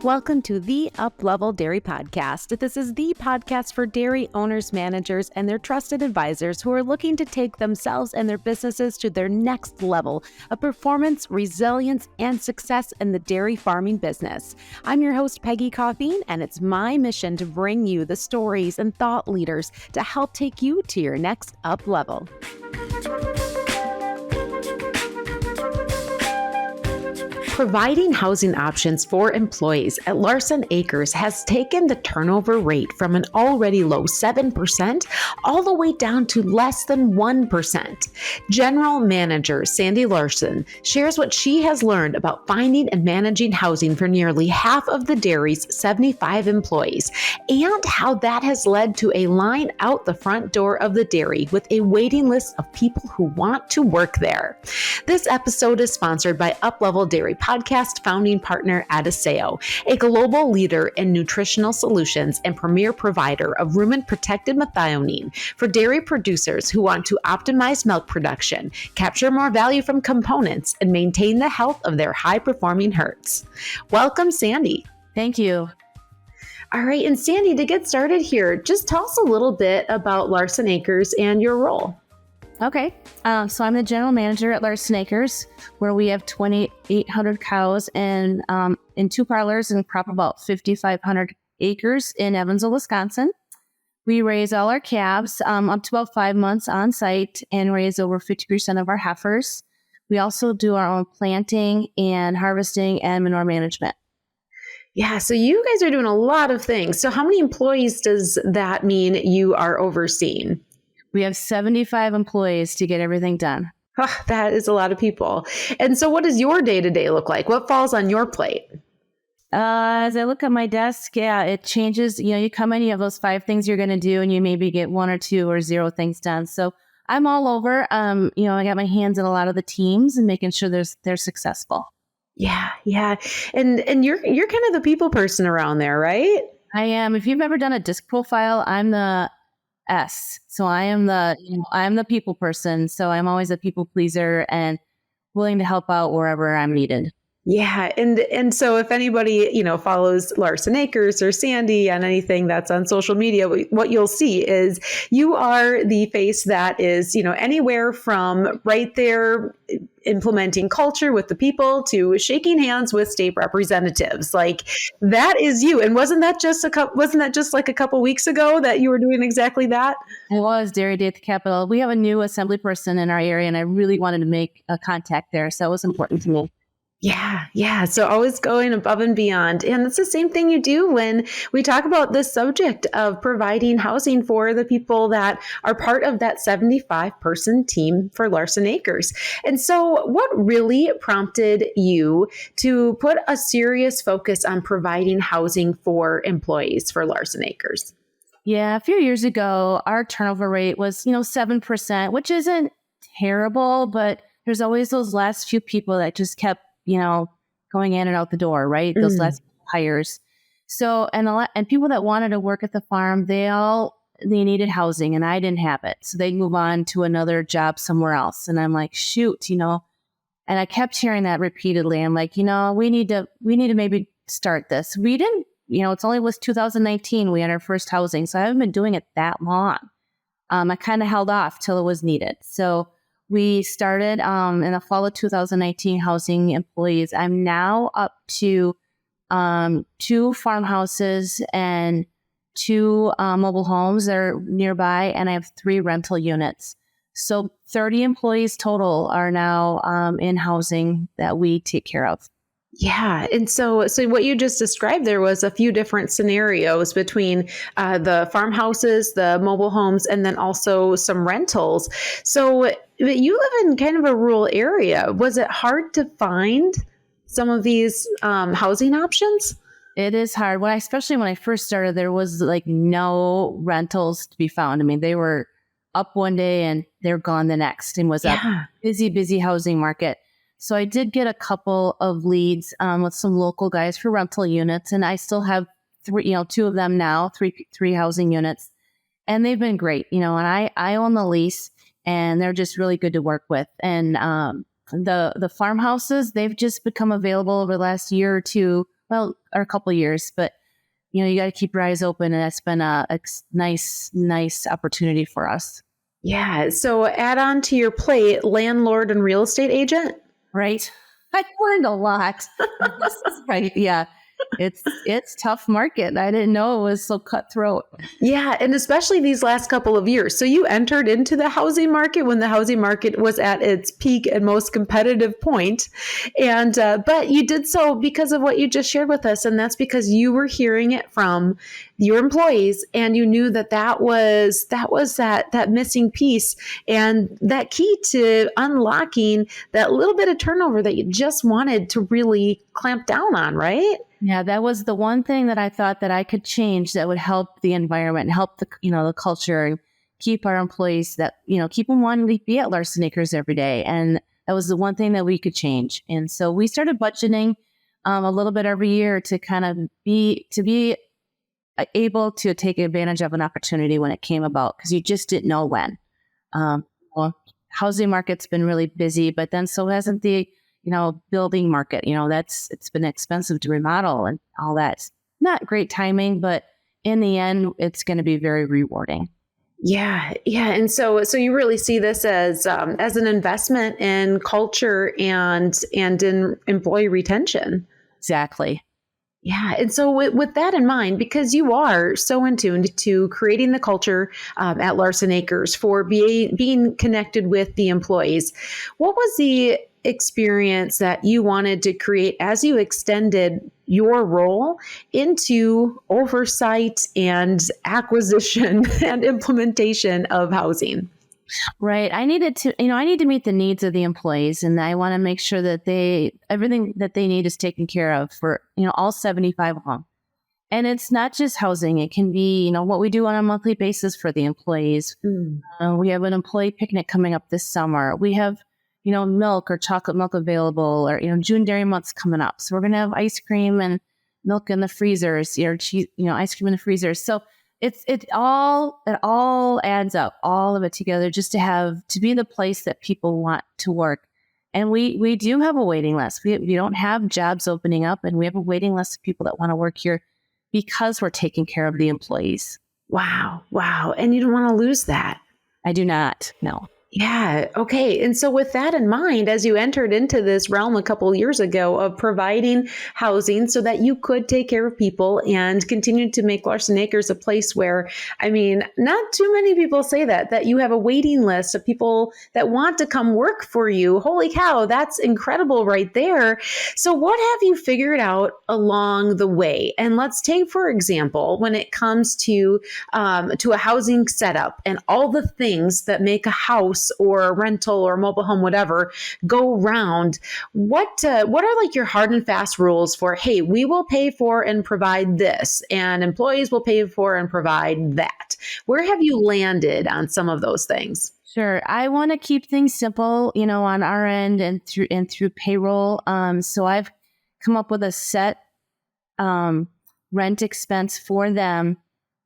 Welcome to the Uplevel Dairy Podcast. This is the podcast for dairy owners, managers, and their trusted advisors who are looking to take themselves and their businesses to their next level of performance, resilience, and success in the dairy farming business. I'm your host, Peggy, and it's my mission to bring you the stories and thought leaders to help take you to your next up level. Providing housing options for employees at Larson Acres has taken the turnover rate from an already low 7% all the way down to less than 1%. General Manager Sandy Larson shares what she has learned about finding and managing housing for nearly half of the dairy's 75 employees, and how that has led to a line out the front door of the dairy with a waiting list of people who want to work there. This episode is sponsored by Uplevel Dairy Podcast founding partner Adiseo, a global leader in nutritional solutions and premier provider of rumen-protected methionine for dairy producers who want to optimize milk production, capture more value from components, and maintain the health of their high-performing herds. Welcome, Sandy. Thank you. All right, and Sandy, to get started here, just tell us a little bit about Larson Acres and your role. Okay, so I'm the general manager at Larson Acres, where we have 2,800 cows and in two parlors and crop about 5,500 acres in Evansville, Wisconsin. We raise all our calves up to about 5 months on site and raise over 50% of our heifers. We also do our own planting and harvesting and manure management. Yeah, so you guys are doing a lot of things. So how many employees does that mean you are overseeing? We have 75 employees to get everything done. Oh, that is a lot of people. And so what does your day-to-day look like? What falls on your plate? As I look at my desk, it changes. You come in, you have those 5 things you're going to do, and you maybe get 1 or 2 or 0 things done. So I'm all over. I got my hands in a lot of the teams and making sure they're successful. Yeah. And you're kind of the people person around there, right? I am. If you've ever done a disc profile, I'm the S. So I'm the people person. So I'm always a people pleaser and willing to help out wherever I'm needed. Yeah. And so if anybody, follows Larson Acres or Sandy on anything that's on social media, what you'll see is you are the face that is, anywhere from right there implementing culture with the people to shaking hands with state representatives. Like that is you. And wasn't that just like a couple weeks ago that you were doing exactly that? It was Dairy Day at the Capitol. We have a new assembly person in our area, and I really wanted to make a contact there. So it was important to me. Yeah. So always going above and beyond. And it's the same thing you do when we talk about this subject of providing housing for the people that are part of that 75-person team for Larson Acres. And so what really prompted you to put a serious focus on providing housing for employees for Larson Acres? Yeah, a few years ago, our turnover rate was, 7%, which isn't terrible, but there's always those last few people that just kept going in and out the door, right? Those last hires. So, and people that wanted to work at the farm, they needed housing and I didn't have it. So they'd move on to another job somewhere else. And I'm like, shoot, and I kept hearing that repeatedly. I'm like, we need to maybe start this. We didn't, it's only was 2019. We had our first housing. So I haven't been doing it that long. I kind of held off till it was needed. So we started in the fall of 2019 housing employees. I'm now up to 2 farmhouses and 2 mobile homes that are nearby, and I have 3 rental units. So 30 employees total are now in housing that we take care of. Yeah. And so what you just described there was a few different scenarios between the farmhouses, the mobile homes, and then also some rentals. So you live in kind of a rural area. Was it hard to find some of these housing options? It is hard. Especially when I first started, there was like no rentals to be found. I mean, they were up one day and they're gone the next, and was a busy housing market. So I did get a couple of leads with some local guys for rental units, and I still have 2 of them now, three housing units, and they've been great, and I own the lease, and they're just really good to work with. And the farmhouses, they've just become available over the last year or two or a couple of years, but you got to keep your eyes open, and that's been a nice opportunity for us. Yeah. So add on to your plate, landlord and real estate agent. Right. I learned a lot. This is right. Yeah. It's tough market. I didn't know it was so cutthroat. Yeah, and especially these last couple of years. So you entered into the housing market when the housing market was at its peak and most competitive point, and but you did so because of what you just shared with us, and that's because you were hearing it from your employees, and you knew that was that missing piece and that key to unlocking that little bit of turnover that you just wanted to really clamp down on, right? Yeah, that was the one thing that I thought that I could change that would help the environment, help the culture, and keep our employees keep them wanting to be at Larson Acres every day. And that was the one thing that we could change. And so we started budgeting a little bit every year to kind of be able to take advantage of an opportunity when it came about, because you just didn't know when. Well, housing market's been really busy, but then so hasn't the building market. It's been expensive to remodel and all that. Not great timing, but in the end, it's going to be very rewarding. Yeah, yeah, and so you really see this as an investment in culture and in employee retention. Exactly. Yeah, and so with that in mind, because you are so in tune to creating the culture at Larson Acres for being connected with the employees, what was the experience that you wanted to create as you extended your role into oversight and acquisition and implementation of housing? Right. I need to meet the needs of the employees, and I want to make sure that everything that they need is taken care of for, all 75 of them. And it's not just housing. It can be, what we do on a monthly basis for the employees. We have an employee picnic coming up this summer. We have, milk or chocolate milk available, or, June Dairy Month's coming up. So we're going to have ice cream and milk in the freezers, or cheese, ice cream in the freezers. So it all adds up, all of it together, just to be the place that people want to work. And we do have a waiting list. We don't have jobs opening up, and we have a waiting list of people that want to work here because we're taking care of the employees. Wow. And you don't want to lose that. I do not. No. Yeah. Okay. And so with that in mind, as you entered into this realm a couple of years ago of providing housing so that you could take care of people and continue to make Larson Acres a place where, not too many people say that you have a waiting list of people that want to come work for you. Holy cow, that's incredible right there. So what have you figured out along the way? And let's take, for example, when it comes to a housing setup and all the things that make a house or a rental or a mobile home, whatever, go round. What are like your hard and fast rules for, hey, we will pay for and provide this, and employees will pay for and provide that? Where have you landed on some of those things? Sure. I want to keep things simple, on our end and through payroll. So I've come up with a set rent expense for them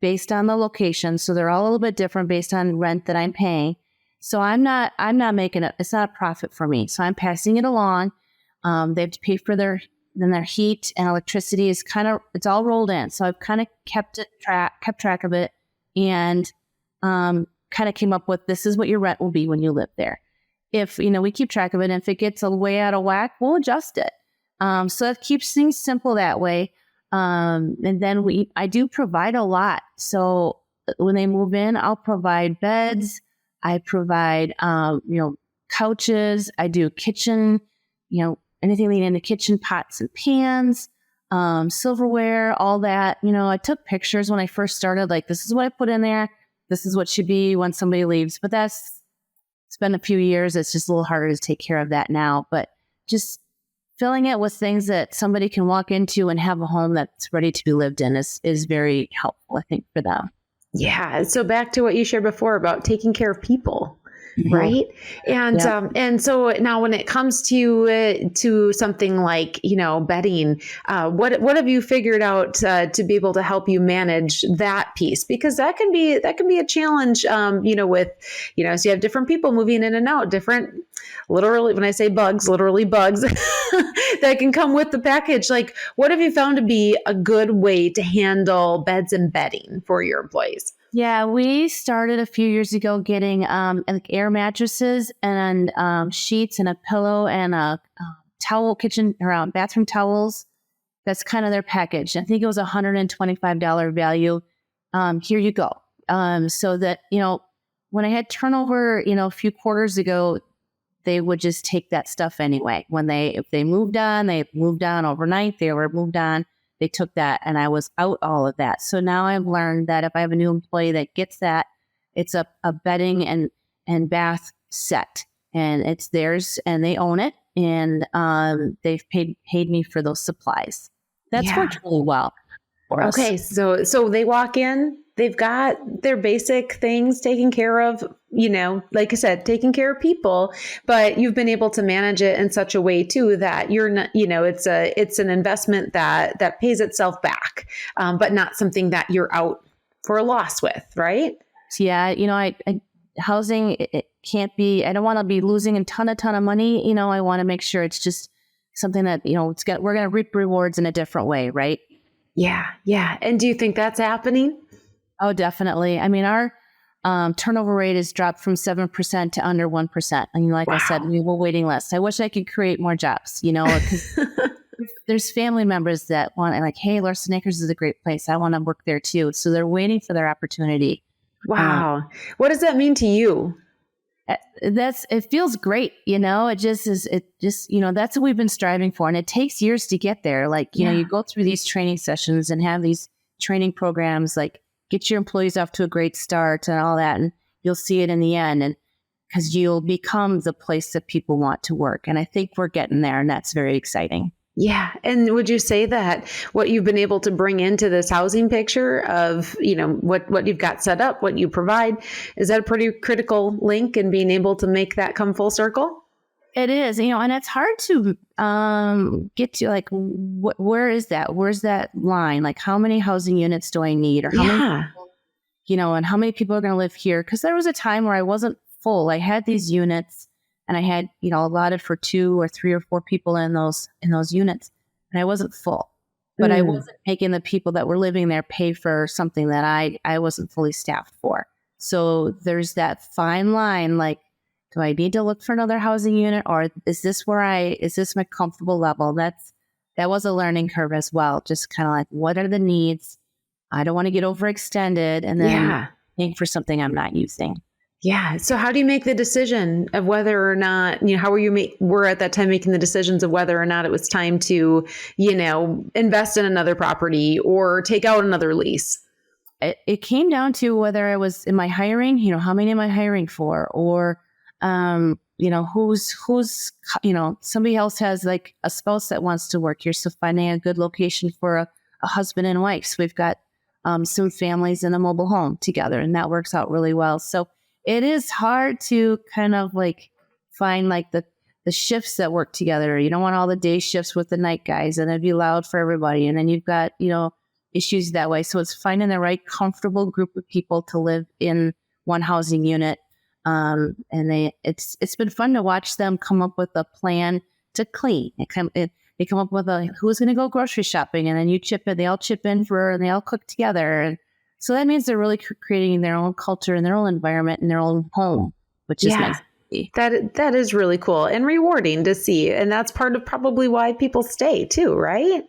based on the location. So they're all a little bit different based on rent that I'm paying. So I'm not making it. It's not a profit for me. So I'm passing it along. They have to pay for their heat and electricity it's all rolled in. So I've kind of kept track of it, and kind of came up with, this is what your rent will be when you live there. If, we keep track of it, and if it gets a way out of whack, we'll adjust it. So that keeps things simple that way. And then I do provide a lot. So when they move in, I'll provide beds. I provide, couches. I do kitchen, anything leading into kitchen, pots and pans, silverware, all that. I took pictures when I first started, like, this is what I put in there. This is what should be when somebody leaves. But it's been a few years. It's just a little harder to take care of that now. But just filling it with things that somebody can walk into and have a home that's ready to be lived in is very helpful, I think, for them. Yeah. So back to what you shared before about taking care of people. Mhm. right? Yep. And so now when it comes to something like, bedding, what have you figured out to be able to help you manage that piece? Because that can be a challenge, with, so you have different people moving in and out, different, literally, when I say bugs, literally bugs that can come with the package. Like, what have you found to be a good way to handle beds and bedding for your employees? Yeah, we started a few years ago getting like air mattresses and sheets and a pillow and a towel, kitchen or bathroom towels. That's kind of their package. I think it was $125 value. Here you go. So that, when I had turnover, a few quarters ago, they would just take that stuff anyway. If they moved on, they moved on overnight. They were moved on. They took that, and I was out all of that. So now I've learned that if I have a new employee that gets that, it's a bedding and bath set, and it's theirs, and they own it, and they've paid me for those supplies. That's Yeah. worked really well for us. Okay, so they walk in, they've got their basic things taken care of, like I said, taking care of people, but you've been able to manage it in such a way too that you're not, it's an investment that pays itself back, but not something that you're out for a loss with, right? So yeah, I housing it can't be. I don't want to be losing a ton of money. I want to make sure it's just something that we're going to reap rewards in a different way, right? Yeah, yeah. And do you think that's happening? Oh, definitely. I mean, our turnover rate has dropped from 7% to under 1%. And like I said, Wow. we were waiting lists. I wish I could create more jobs, because there's family members that want, like, hey, Larson Acres is a great place. I want to work there too. So they're waiting for their opportunity. Wow. What does that mean to you? It feels great. That's what we've been striving for. And it takes years to get there. Like, Yeah. you go through these training sessions and have these training programs, like get your employees off to a great start and all that. And you'll see it in the end. And because you'll become the place that people want to work. And I think we're getting there, and that's very exciting. Yeah. And would you say that what you've been able to bring into this housing picture of, what you've got set up, what you provide, is that a pretty critical link in being able to make that come full circle? It is, and it's hard to get to, like, where is that? Where's that line? Like, how many housing units do I need? Or how many Yeah. people, and how many people are going to live here? Because there was a time where I wasn't full. I had these units, and I had, allotted for 2 or 3 or 4 people in those units, and I wasn't full. But I wasn't making the people that were living there pay for something that I wasn't fully staffed for. So there's that fine line, like, do I need to look for another housing unit, or is this my comfortable level? That was a learning curve as well. Just kind of like, what are the needs? I don't want to get overextended and then Yeah. paying for something I'm not using. Yeah. So how do you make the decision of whether or not, how were at that time making the decisions of whether or not it was time to, invest in another property or take out another lease? It came down to whether I was, am I hiring, how many am I hiring for? Or, who's, somebody else has like a spouse that wants to work here. So finding a good location for a husband and wife. So we've got some families in a mobile home together, and that works out really well. So it is hard to kind of like find like the shifts that work together. You don't want all the day shifts with the night guys, and it'd be loud for everybody. And then you've got, issues that way. So it's finding the right comfortable group of people to live in one housing unit. And it's been fun to watch them come up with a plan to clean. They come up with who's going to go grocery shopping, and then you chip in. They all chip in and they all cook together. And so that means they're really creating their own culture and their own environment and their own home, which is nice to see. That is really cool and rewarding to see. And that's part of probably why people stay too, right?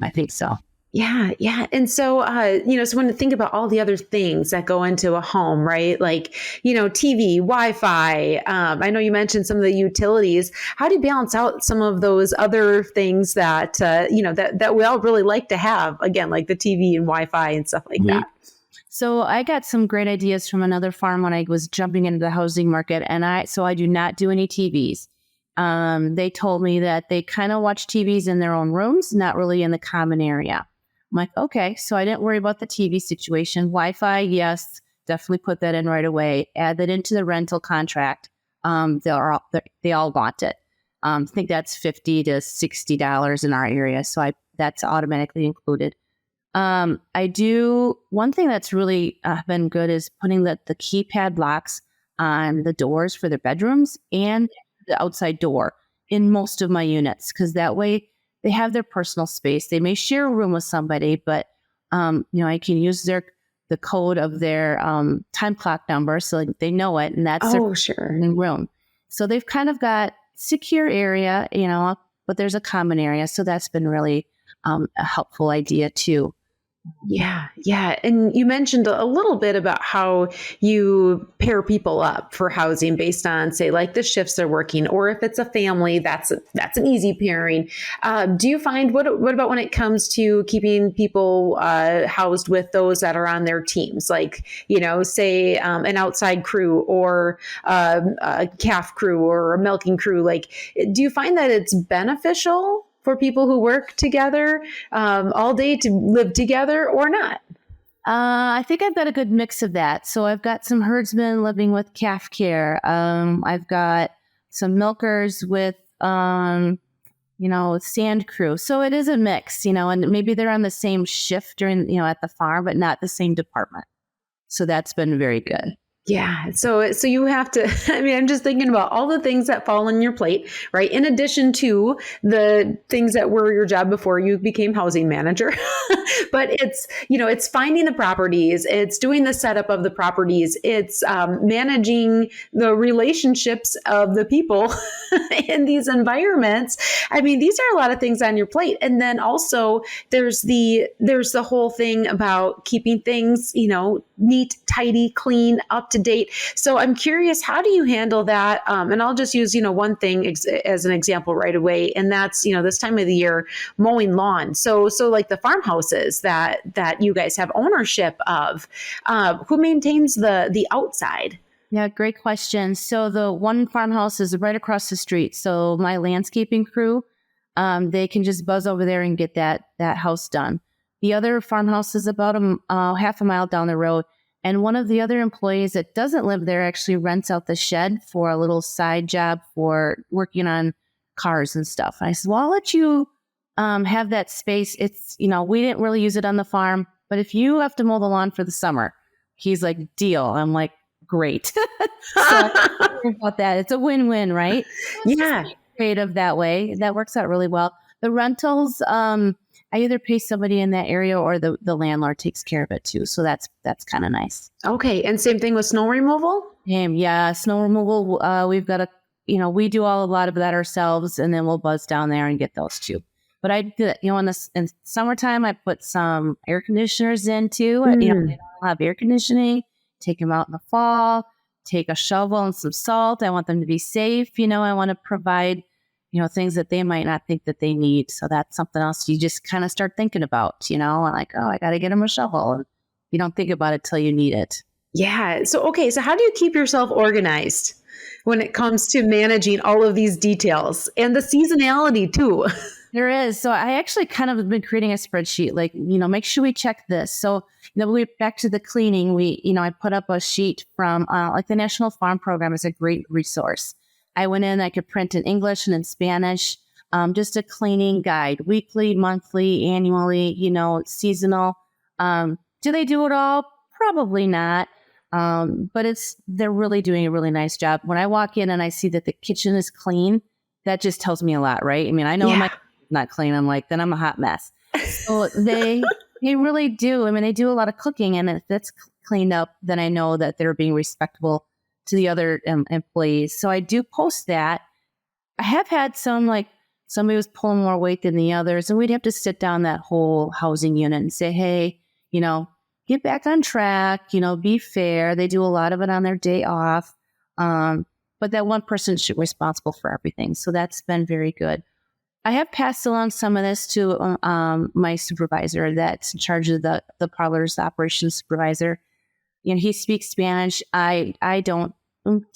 I think so. Yeah, yeah. And so, so when you think about all the other things that go into a home, right? Like, TV, Wi-Fi. I know you mentioned some of the utilities. How do you balance out some of those other things that, that we all really like to have? Again, like the TV and Wi-Fi and stuff like that. So I got some great ideas from another farm when I was jumping into the housing market. And I do not do any TVs. They told me that they kind of watch TVs in their own rooms, not really in the common area. I'm like, okay, so I didn't worry about the TV situation. Wi-Fi, yes. definitely put that in right away. Add that into the rental contract. They all want it. I think that's $50 to $60 in our area. So that's automatically included. I do, one thing that's really been good is putting the keypad locks on the doors for their bedrooms and the outside door in most of my units. Cause that way they have their personal space. They may share a room with somebody, but, I can use the code of their time clock number so they know it. And that's their sure. room. So they've kind of got secure area, but there's a common area. So that's been really a helpful idea too. Yeah. Yeah. And you mentioned a little bit about how you pair people up for housing based on, say, like the shifts they're working, or if it's a family, that's an easy pairing. Do you find, what about when it comes to keeping people housed with those that are on their teams? Like, say an outside crew or a calf crew or a milking crew. Like, do you find that it's beneficial for people who work together all day to live together or not? I think I've got a good mix of that. So I've got some herdsmen living with calf care. I've got some milkers with, sand crew. So it is a mix, and maybe they're on the same shift during, at the farm, but not the same department. So that's been very good. Yeah. So you have to, I'm just thinking about all the things that fall on your plate, right? In addition to the things that were your job before you became housing manager. But it's finding the properties, it's doing the setup of the properties, it's managing the relationships of the people in these environments. These are a lot of things on your plate. And then also there's the whole thing about keeping things, neat, tidy, clean, up to date. So I'm curious, how do you handle that? And I'll just use, one thing as an example right away. And that's, this time of the year, mowing lawn. So like the farmhouses that you guys have ownership of, who maintains the outside? Yeah, great question. So the one farmhouse is right across the street. So my landscaping crew, they can just buzz over there and get that house done. The other farmhouse is about half a mile down the road. And one of the other employees that doesn't live there actually rents out the shed for a little side job for working on cars and stuff. And I said, well, I'll let you have that space. It's, we didn't really use it on the farm, but if you have to mow the lawn for the summer, he's like, deal. I'm like, great. So I think about that. It's a win-win, right? Yeah. Creative that way. That works out really well. The rentals, I either pay somebody in that area or the landlord takes care of it too. So that's kind of nice. Okay. And same thing with snow removal? Yeah. Snow removal. We've got we do a lot of that ourselves, and then we'll buzz down there and get those too. But I do that, in summertime, I put some air conditioners in too. They don't have air conditioning, take them out in the fall, take a shovel and some salt. I want them to be safe. I want to provide things that they might not think that they need. So that's something else you just kind of start thinking about, like, oh, I got to get them a shovel. And you don't think about it till you need it. Yeah. So how do you keep yourself organized when it comes to managing all of these details and the seasonality too? There is. So I actually kind of have been creating a spreadsheet, like, make sure we check this. So, we back to the cleaning, I put up a sheet from like the National Farm Program is a great resource. I went in, I could print in English and in Spanish, just a cleaning guide, weekly, monthly, annually, seasonal. Do they do it all? Probably not. But they're really doing a really nice job. When I walk in and I see that the kitchen is clean, that just tells me a lot, right? I know when my kitchen's not clean, I'm like, then I'm a hot mess. So they really do. They do a lot of cooking, and if that's cleaned up, then I know that they're being respectful to the other employees. So I do post that. I have had some, like, somebody was pulling more weight than the others, and we'd have to sit down that whole housing unit and say, hey, get back on track, be fair. They do a lot of it on their day off. But that one person should be responsible for everything. So that's been very good. I have passed along some of this to my supervisor that's in charge of the parlor's operations supervisor. He speaks Spanish. I don't,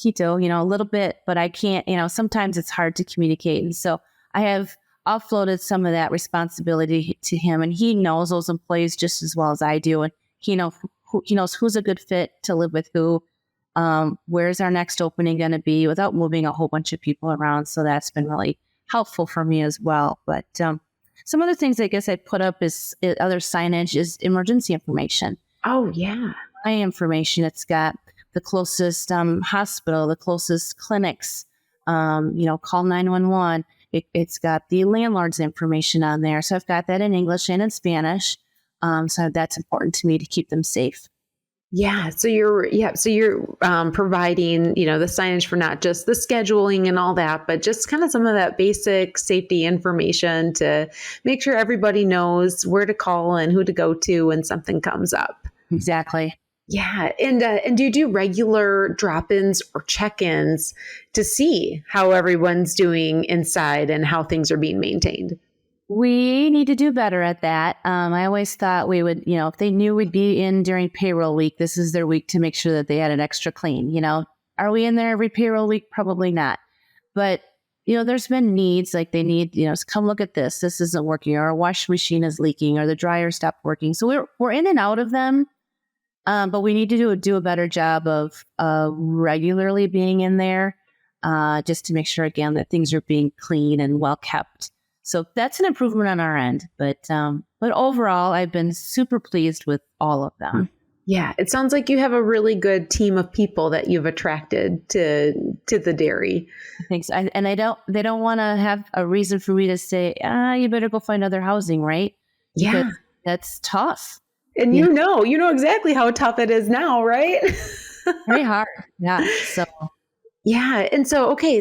Quito, a little bit, but I can't, sometimes it's hard to communicate. And so I have offloaded some of that responsibility to him, and he knows those employees just as well as I do. And he knows who's a good fit to live with who. Where's our next opening going to be without moving a whole bunch of people around. So that's been really helpful for me as well. But some other things I guess I'd put up is other signage is emergency information. Oh, yeah. My information, it's got the closest hospital, the closest clinics, call 911. It's got the landlord's information on there. So I've got that in English and in Spanish. So that's important to me to keep them safe. Yeah. So you're providing, the signage for not just the scheduling and all that, but just kind of some of that basic safety information to make sure everybody knows where to call and who to go to when something comes up. Exactly. Yeah. And do you do regular drop-ins or check-ins to see how everyone's doing inside and how things are being maintained? We need to do better at that. I always thought we would, if they knew we'd be in during payroll week, this is their week to make sure that they had an extra clean. Are we in there every payroll week? Probably not. But, there's been needs like they need, come look at this. This isn't working, or our washing machine is leaking, or the dryer stopped working. So we're in and out of them. But we need to do a better job of regularly being in there, just to make sure, again, that things are being clean and well kept. So that's an improvement on our end. But overall, I've been super pleased with all of them. Yeah, it sounds like you have a really good team of people that you've attracted to the dairy. Thanks. They don't want to have a reason for me to say, you better go find other housing, right? Yeah, because that's tough. And you know exactly how tough it is now, right? Very hard. Yeah. So. Yeah. And so, okay.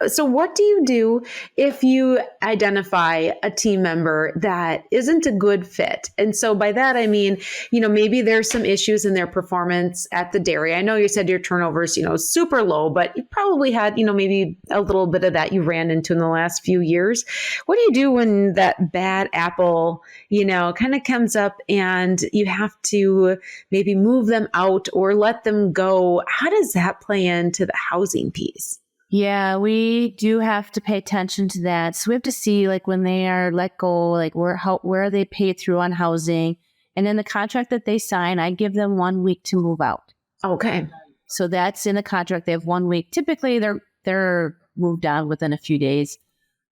So what do you do if you identify a team member that isn't a good fit? And so by that, I mean, maybe there's some issues in their performance at the dairy. I know you said your turnovers, super low, but you probably had, maybe a little bit of that you ran into in the last few years. What do you do when that bad apple, kind of comes up and you have to maybe move them out or let them go? How does that play into the housing piece? Yeah, we do have to pay attention to that. So we have to see when they are let go, where are they paid through on housing. And in the contract that they sign, I give them 1 week to move out. Okay. So that's in the contract. They have 1 week. Typically they're moved out within a few days.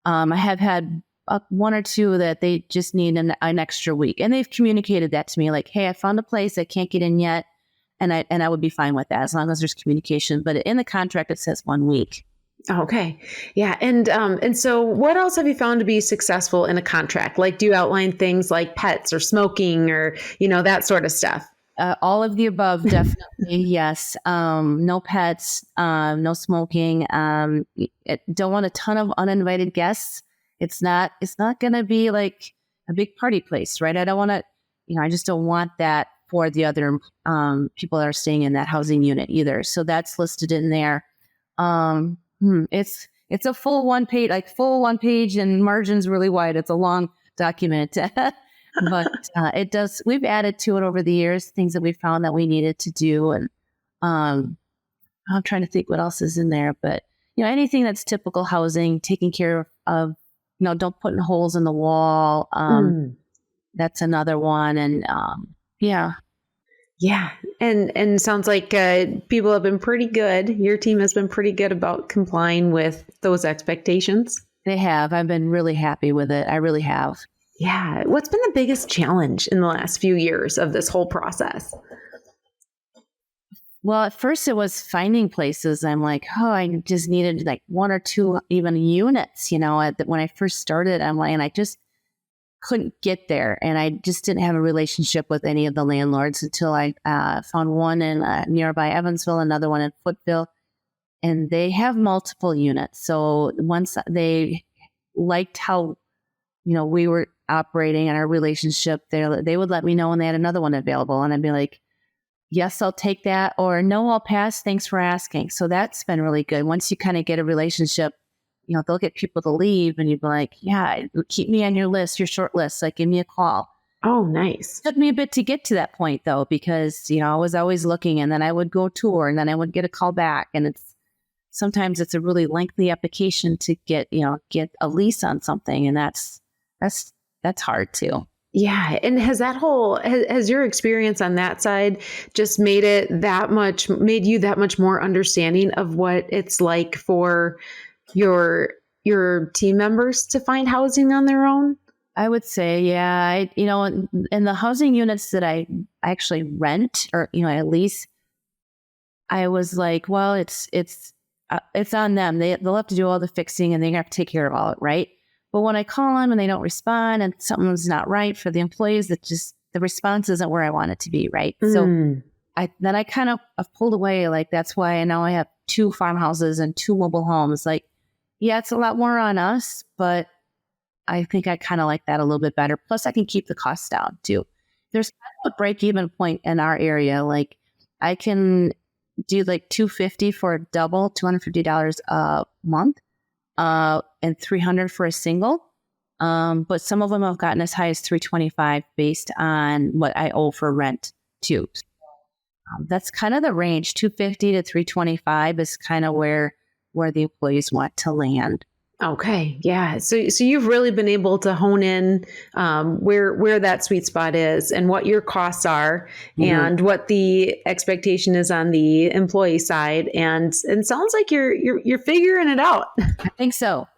I have had one or two that they just need an extra week. And they've communicated that to me hey, I found a place. I can't get in yet. And I would be fine with that as long as there's communication. But in the contract, it says 1 week. Okay. Yeah. And so what else have you found to be successful in a contract? Do you outline things like pets or smoking or, that sort of stuff? All of the above, definitely. Yes. No pets, no smoking. Don't want a ton of uninvited guests. It's not going to be a big party place, right? I don't want to, I just don't want that for the other people that are staying in that housing unit either. So that's listed in there. It's a full one page and margins really wide. It's a long document, but it does. We've added to it over the years, things that we found that we needed to do. And I'm trying to think what else is in there, but anything that's typical housing, taking care of, don't put in holes in the wall. That's another one. And yeah. Yeah. And sounds like people have been pretty good. Your team has been pretty good about complying with those expectations. They have. I've been really happy with it. I really have. Yeah. What's been the biggest challenge in the last few years of this whole process? Well, at first it was finding places. I'm I just needed one or two even units, when I first started, and I just couldn't get there. And I just didn't have a relationship with any of the landlords until I found one in nearby Evansville, another one in Footville, and they have multiple units. So once they liked how, we were operating and our relationship there, they would let me know when they had another one available. And I'd be like, yes, I'll take that. Or no, I'll pass. Thanks for asking. So that's been really good. Once you kind of get a relationship, they'll get people to leave and you'd be like, yeah, keep me on your list, your short list. Give me a call. Oh, nice. It took me a bit to get to that point though, because, I was always looking and then I would go tour and then I would get a call back. And sometimes it's a really lengthy application to get a lease on something. And that's hard too. Yeah. And has your experience on that side just made you that much more understanding of what it's like for your, your team members to find housing on their own? I would say, yeah, in the housing units that I actually rent or, at least I was like, well, it's on them. They'll have to do all the fixing and they have to take care of all it, right? But when I call them and they don't respond and something's not right for the employees, that just the response isn't where I want it to be, right? So Mm. I kind of I've pulled away. Like that's why now I have 2 farmhouses and 2 mobile homes. Like, yeah, it's a lot more on us, but I think I kind of like that a little bit better. Plus, I can keep the costs down too. There's kind of a break even point in our area. Like I can do like $250 for a double, $250 a month, and $300 for a single. But some of them have gotten as high as $325 based on what I owe for rent too. That's kind of the range. $250 to $325 is kind of where the employees want to land. Okay, yeah. So you've really been able to hone in where that sweet spot is and what your costs are Mm-hmm. and what the expectation is on the employee side, and sounds like you're figuring it out. I think so.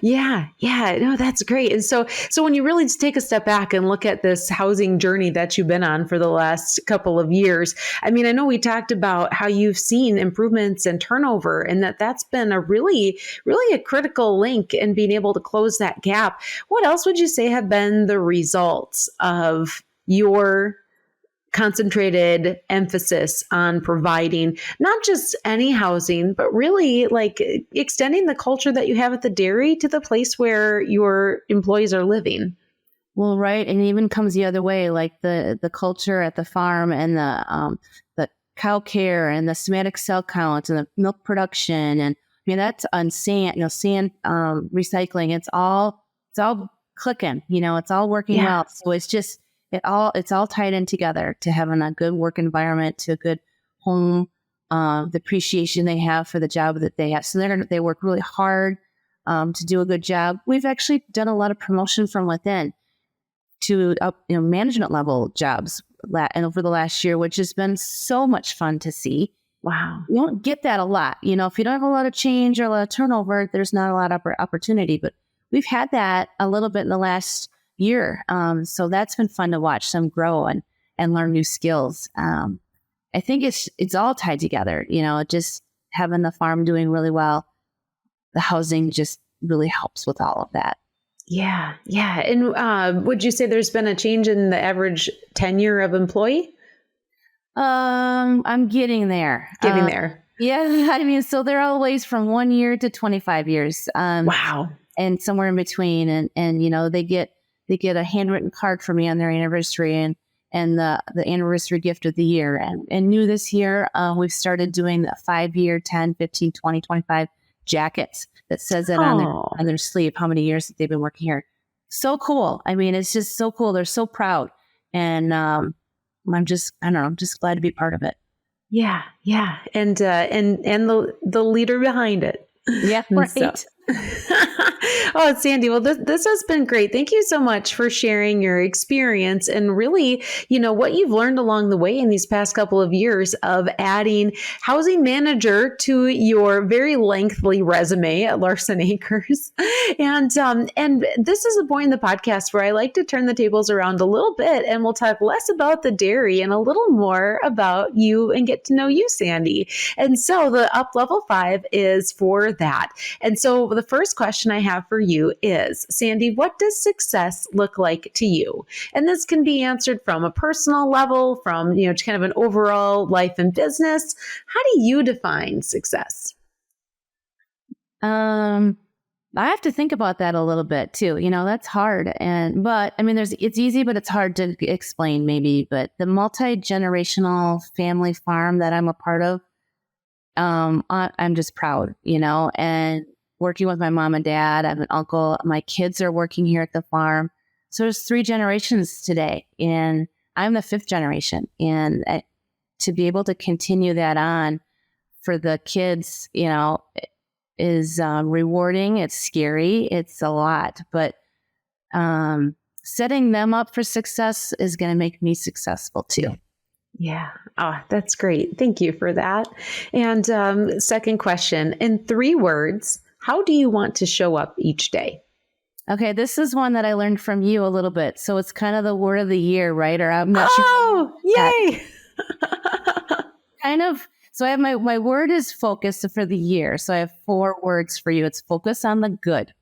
Yeah, yeah, no, that's great. And so when you really take a step back and look at this housing journey that you've been on for the last couple of years, I mean, I know we talked about how you've seen improvements and turnover, and that's been a really a critical link in being able to close that gap. What else would you say have been the results of your concentrated emphasis on providing not just any housing, but really like extending the culture that you have at the dairy to the place where your employees are living? Well, right, and it even comes the other way, like the culture at the farm and the cow care and the somatic cell count and the milk production, and I mean that's on sand, sand recycling. It's all clicking, it's all working Yeah. well. So it's all tied in together to having a good work environment, to a good home, the appreciation they have for the job that they have. So they work really hard to do a good job. We've actually done a lot of promotion from within to up, management level jobs and over the last year, which has been so much fun to see. Wow. You don't get that a lot. If you don't have a lot of change or a lot of turnover, there's not a lot of opportunity. But we've had that a little bit in the last year. So that's been fun to watch them grow and learn new skills. I think it's all tied together, just having the farm doing really well. The housing just really helps with all of that. Yeah. Yeah. And would you say there's been a change in the average tenure of employee? I'm getting there. Getting there. Yeah. I mean, so they're always from 1 year to 25 years. Wow. And somewhere in between. And they get a handwritten card from me on their anniversary and the anniversary gift of the year. And new this year, we've started doing the 5-year, 10, 15, 20, 25 jackets that says it on their sleeve, how many years that they've been working here. So cool. I mean, it's just so cool. They're so proud. And I'm just glad to be part of it. Yeah. Yeah. And the leader behind it. Yeah. Right. Oh, Sandy, well, this has been great. Thank you so much for sharing your experience and really, what you've learned along the way in these past couple of years of adding housing manager to your very lengthy resume at Larson Acres. And this is the point in the podcast where I like to turn the tables around a little bit, and we'll talk less about the dairy and a little more about you and get to know you, Sandy. And so the Uplevel 5 is for that. And so the first question I have for you is, Sandy, what does success look like to you? And this can be answered from a personal level, from, kind of an overall life and business. How do you define success? I have to think about that a little bit too. That's hard. But I mean, it's easy, but it's hard to explain maybe. But the multi-generational family farm that I'm a part of, I'm just proud, and working with my mom and dad. I have an uncle. My kids are working here at the farm. So there's 3 generations today, and I'm the 5th generation. And to be able to continue that on for the kids, is rewarding. It's scary. It's a lot, but setting them up for success is going to make me successful too. Yeah. Oh, that's great. Thank you for that. And second question, in 3 words, how do you want to show up each day? Okay, this is one that I learned from you a little bit. So it's kind of the word of the year, right? Or I'm not sure. Oh, yay. Kind of. So I have my word is focus for the year. So I have 4 words for you. It's focus on the good.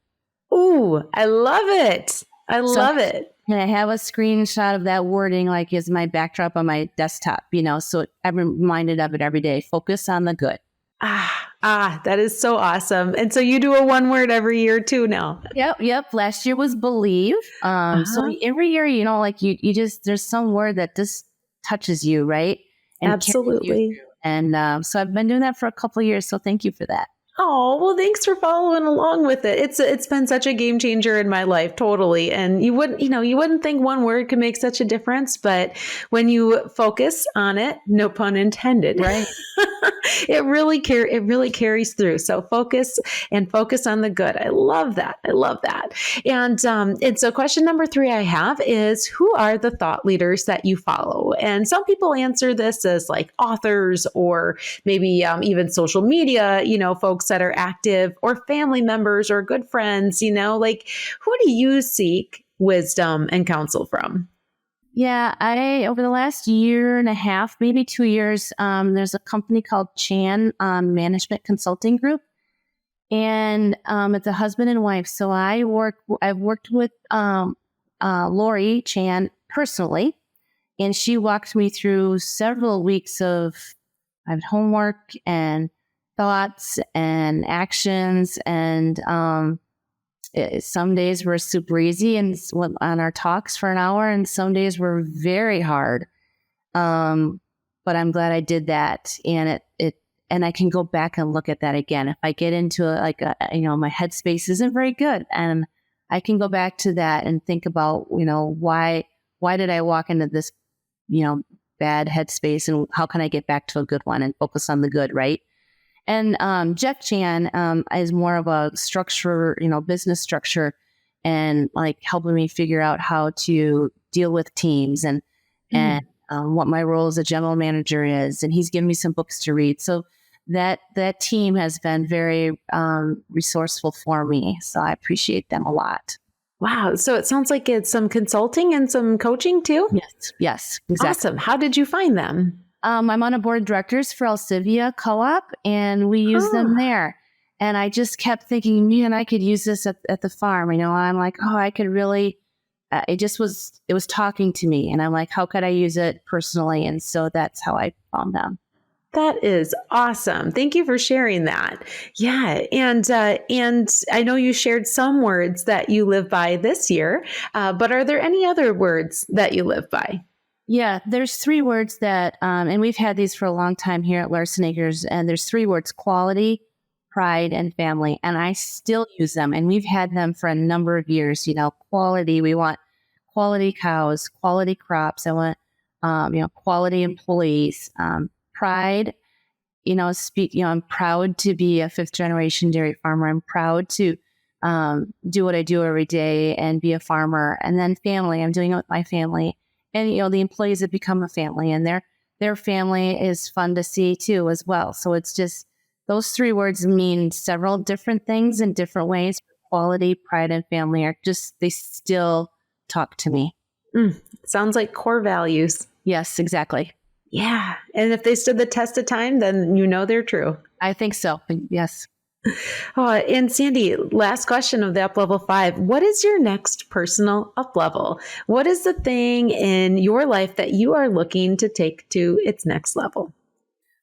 Ooh, I love it. I love it. And I have a screenshot of that wording, like as my backdrop on my desktop, so I'm reminded of it every day. Focus on the good. That is so awesome. And so you do a 1 word every year too now. Yep. Last year was believe. So every year, like you just, there's some word that just touches you, right? And absolutely. And so I've been doing that for a couple of years. So thank you for that. Oh, well, thanks for following along with it. It's been such a game changer in my life. Totally. And you wouldn't think 1 word could make such a difference, but when you focus on it, no pun intended, right? it really carries through. So focus on the good. I love that. And so question number 3 I have is, who are the thought leaders that you follow? And some people answer this as like authors or maybe even social media, folks that are active, or family members or good friends, like, who do you seek wisdom and counsel from? Yeah, over the last year and a half, maybe 2 years, there's a company called Chan Management Consulting Group, and it's a husband and wife. So I've worked with Lori Chan personally, and she walked me through several weeks of homework and thoughts and actions, and some days were super easy and on our talks for an hour, and some days were very hard. But I'm glad I did that, and and I can go back and look at that again if I get into my headspace isn't very good, and I can go back to that and think about why did I walk into this bad headspace, and how can I get back to a good one and focus on the good, right? And Jeff Chan is more of a structure, business structure, and like helping me figure out how to deal with teams and what my role as a general manager is. And he's given me some books to read. So that team has been very resourceful for me. So I appreciate them a lot. Wow. So it sounds like it's some consulting and some coaching too? Yes, exactly. Awesome. How did you find them? I'm on a board of directors for Alcivia Co-op, and we use them there. And I just kept thinking, man, I could use this at the farm. I'm like, I could really, it was talking to me. And I'm like, how could I use it personally? And so that's how I found them. That is awesome. Thank you for sharing that. Yeah. And I know you shared some words that you live by this year, but are there any other words that you live by? Yeah, there's 3 words that, and we've had these for a long time here at Larson Acres, and there's 3 words: quality, pride, and family. And I still use them, and we've had them for a number of years. Quality, we want quality cows, quality crops. I want, quality employees. Pride, I'm proud to be a 5th generation dairy farmer. I'm proud to do what I do every day and be a farmer. And then family, I'm doing it with my family. And, the employees have become a family, and their family is fun to see too as well. So it's just, those 3 words mean several different things in different ways. Quality, pride, and family they still talk to me. Sounds like core values. Yes, exactly. Yeah. And if they stood the test of time, then they're true. I think so. Yes. And Sandy, last question of the Uplevel 5. What is your next personal uplevel? What is the thing in your life that you are looking to take to its next level?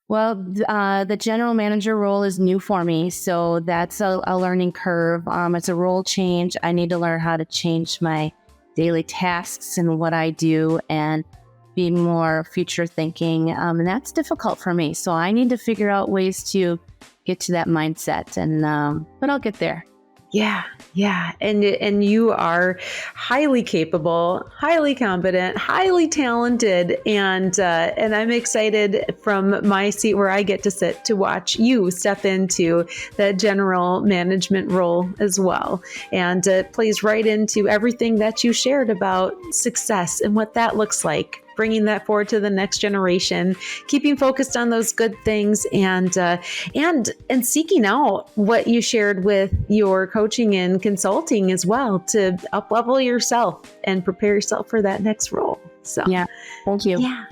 Well, the general manager role is new for me. So that's a learning curve. It's a role change. I need to learn how to change my daily tasks and what I do and be more future thinking. And that's difficult for me. So I need to figure out ways to get to that mindset, but I'll get there. Yeah, yeah. And you are highly capable, highly competent, highly talented, and I'm excited from my seat where I get to sit to watch you step into the general management role as well. And it plays right into everything that you shared about success and what that looks like. Bringing that forward to the next generation, keeping focused on those good things, and seeking out what you shared with your coaching and consulting as well to uplevel yourself and prepare yourself for that next role. So, Yeah. Thank you. yeah.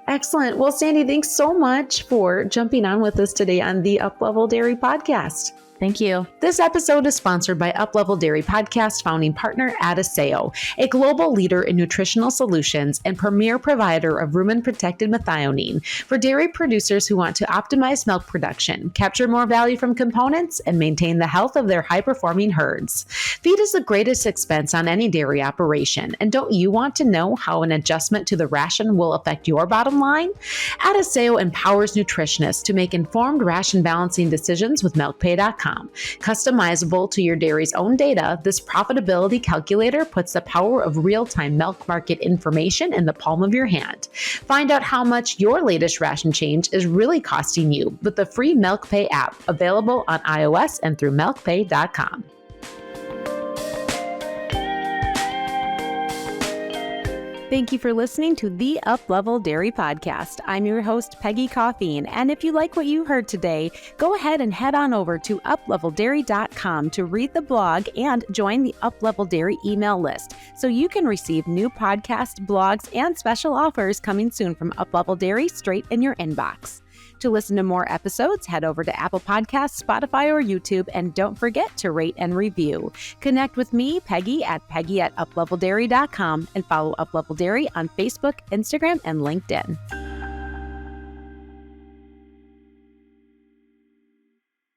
Excellent. Well, Sandy, thanks so much for jumping on with us today on the Uplevel Dairy Podcast. Thank you. This episode is sponsored by Uplevel Dairy Podcast founding partner Adiseo, a global leader in nutritional solutions and premier provider of rumen-protected methionine for dairy producers who want to optimize milk production, capture more value from components, and maintain the health of their high-performing herds. Feed is the greatest expense on any dairy operation, and don't you want to know how an adjustment to the ration will affect your bottom line? Adiseo empowers nutritionists to make informed ration balancing decisions with MilkPay.com. Customizable to your dairy's own data, this profitability calculator puts the power of real-time milk market information in the palm of your hand. Find out how much your latest ration change is really costing you with the free MilkPay app available on iOS and through MilkPay.com. Thank you for listening to the Uplevel Dairy Podcast. I'm your host, Peggy Coffeen, and if you like what you heard today, go ahead and head on over to upleveldairy.com to read the blog and join the Uplevel Dairy email list so you can receive new podcasts, blogs, and special offers coming soon from Uplevel Dairy straight in your inbox. To listen to more episodes, head over to Apple Podcasts, Spotify, or YouTube, and don't forget to rate and review. Connect with me, Peggy at upleveldairy.com, and follow Uplevel Dairy on Facebook, Instagram, and LinkedIn.